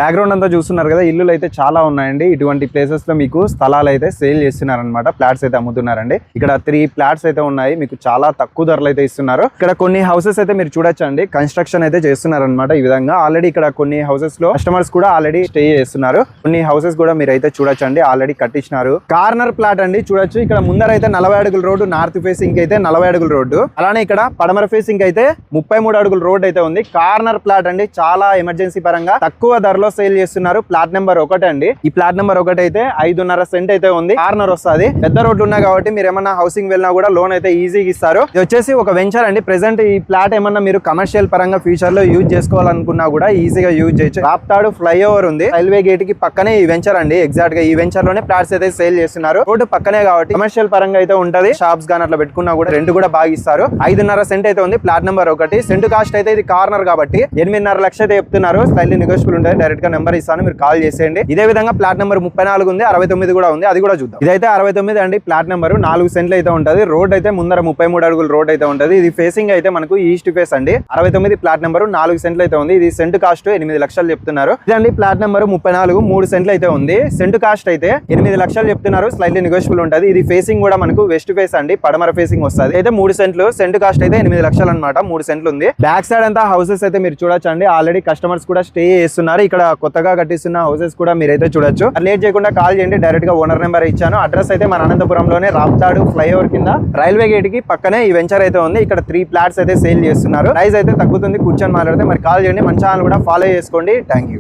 Background అంతా చూస్తున్నారు కదా, ఇల్లులు అయితే చాలా ఉన్నాయండి. ఇటువంటి ప్లేసెస్ లో మీకు స్థలాలు అయితే సేల్ చేస్తున్నారనమాట, ఫ్లాట్స్ అయితే అమ్ముతున్నారండి. ఇక్కడ 3 ఫ్లాట్స్ అయితే ఉన్నాయి, మీకు చాలా తక్కువ ధరలు అయితే ఇస్తున్నారు. ఇక్కడ కొన్ని హౌసెస్ అయితే మీరు చూడొచ్చండి, కన్స్ట్రక్షన్ అయితే చేస్తున్నారనమాట. ఈ విధంగా ఆల్రెడీ ఇక్కడ కొన్ని హౌసెస్ లో కస్టమర్స్ కూడా ఆల్రెడీ స్టే చేస్తున్నారు. కొన్ని హౌసెస్ కూడా మీరు అయితే చూడొచ్చండి, ఆల్రెడీ కట్టించినారు. కార్నర్ ప్లాట్ అండి, చూడొచ్చు. ఇక్కడ ముందర అయితే 40 అడుగుల రోడ్డు, నార్త్ ఫేసింగ్ అయితే 40 అడుగుల రోడ్డు, అలానే ఇక్కడ పడమర ఫేసింగ్ అయితే 33 అడుగుల రోడ్ అయితే ఉంది. కార్నర్ ప్లాట్ అండి, చాలా ఎమర్జెన్సీ పరంగా తక్కువ ధరలో సేల్ చేస్తున్నారు. ప్లాట్ నెంబర్ 1 అండి. ఈ ప్లాట్ నెంబర్ 1 అయితే 5.5 సెంట్ అయితే ఉంది. కార్నర్ వస్తుంది, పెద్ద రోడ్లు ఉన్నాయి కాబట్టి మీరు ఏమన్నా హౌసింగ్ వెళ్ళినా కూడా లోన్ అయితే ఈజీగా ఇస్తారు. ఇది వచ్చేసి ఒక వెంచర్ అండి. ప్రెసెంట్ ఈ ప్లాట్ ఏమన్నా మీరు కమర్షియల్ పరంగా ఫ్యూచర్ లో యూజ్ చేసుకోవాలనుకున్నా కూడా ఈజీగా యూజ్ చేయొచ్చు. రాప్తాడు ఫ్లైఓవర్ ఉంది, రైల్వే గేట్ కి పక్కనే ఈ వెంచర్ అండి. ఎగ్జాక్ట్ గా ఈ వెంచర్ లోనే ఫ్లాట్స్ అయితే సేల్ చేస్తున్నారు. రోడ్డు పక్కనే కాబట్టి కమర్షియల్ పరంగా అయితే ఉంటది. షాప్స్ గానీ అట్లా పెట్టుకున్నా కూడా రెంట్ కూడా బాగా ఇస్తారు. 5.5 సెంట్ అయితే ఉంది ప్లాట్ నెంబర్ 1. సెంట్ కాస్ట్ అయితే ఇది కార్నర్ కాబట్టి 8.5 లక్షలు అయితే చెప్తున్నారు. స్లైట్లీ నెగోషియబుల్ ఉంటుంది. డైరెక్ట్ గా నెంబర్ ఇస్తాను, మీరు కాల్ చేసేయండి. ఇదే విధంగా ప్లాట్ నెంబర్ 34 ఉంది, 69 కూడా ఉంది, అది కూడా చూద్దాం. ఇదైతే 69 అండి. ప్లాట్ నెంబర్ 4 సెంట్లు అయితే ఉంటది. రోడ్ అయితే ముందర 33 అడుగుల రోడ్ అయితే ఉంటది. ఇది ఫేసింగ్ అయితే మనకు ఈస్ట్ ఫేస్ అండి. 69 ప్లాట్ నెంబర్ 4 సెంట్లు అయితే ఉంది. ఇది సెంట్ కాస్ట్ 8 లక్షలు చెప్తున్నారు. ఇదండి ప్లాట్ నెంబర్ 34 3 సెంట్లు అయితే ఉంది. సెంట్ కాస్ట్ అయితే 8 లక్షలు చెప్తున్నారు. స్లైట్లీ నెగోషియబుల్ ఉంటుంది. ఇది ఫేసింగ్ కూడా మనకు వెస్ట్ ఫేస్ అండి, పడమర ఫేసింగ్ వస్తుంది. అయితే 3 సెంట్లు, సెంట్ కాస్ట్ అయితే 8 లక్షలు అనమాట. 3 సెంట్లు ఉంది. బ్యాక్ సైడ్ అంతా హౌసెస్ అయితే మీరు చూడొచ్చండి. ఆల్రెడీ కస్టమర్స్ కూడా స్టే చేస్తున్నారు. ఇక్కడ కొత్తగా కట్టిస్తున్న హౌసెస్ కూడా మీరైతే చూడొచ్చు. లేట్ చేయకుండా కాల్ చేయండి. డైరెక్ట్ గా ఓనర్ నెంబర్ ఇచ్చాను. అడ్రస్ అయితే మన అనంతపురంలోనే రాప్తాడు ఫ్లైఓవర్ కింద రైల్వే గేట్ కి పక్కనే ఈ వెంచర్ అయితే ఉంది. ఇక్కడ 3 ఫ్లాట్స్ అయితే సేల్ చేస్తున్నారు. ప్రైస్ అయితే తగ్గుతుంది, కూర్చొని మాట్లాడితే. మరి కాల్ చేయండి. మన ఛానల్ కూడా ఫాలో చేసుకోండి. Thank you.